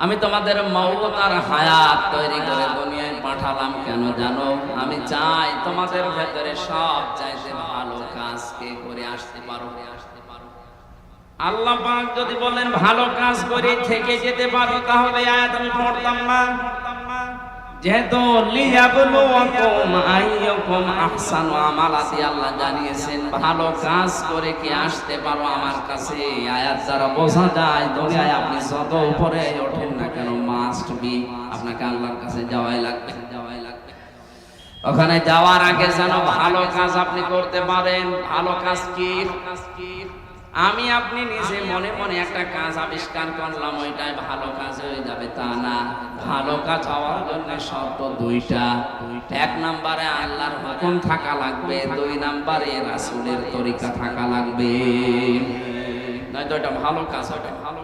আমি তোমাদের মওত আর হায়াত তৈরি করে দুনিয়ায় পাঠালাম কেন জানো? আমি চাই তোমাদের ভেতরে সব চাইতে ভালো কাজ কে করে আসতে পারো। আল্লাহ পাক যদি বলেন ভালো কাজ করে থেকে যেতে পারো, তাহলে আয়াত আমি পড়তাম না। যেহেতু লিয়াবলুয়াকুম আইয়ুকুম আহসানু আমালা দিয়ে আল্লাহ জানিয়েছেন ভালো কাজ করে কি আসতে পারো আমার কাছে। আয়াত দ্বারা বোঝা যায় দুনিয়ায় আপনি যত উপরে ওঠেন না কেন, মাস্ট বি আপনাকে আল্লাহর কাছে যাওয়াই লাগবে। ওখানে যাওয়ার আগে যেন ভালো কাজ আপনি করতে পারেন। ভালো কাজ কি? আমি আপনি নিজে মনে মনে একটা কাজ আবিষ্কার করলাম, ওইটাই ভালো কাজ হয়ে যাবে তা না। ভালো কাজ হওয়ার জন্য শর্ত দুইটা। এক নম্বরে আল্লাহর হুকুম থাকা লাগবে, দুই নম্বরে রাসূলের তরিকা থাকা লাগবে, নয়তো এটা ভালো কাজ হবে। ভালো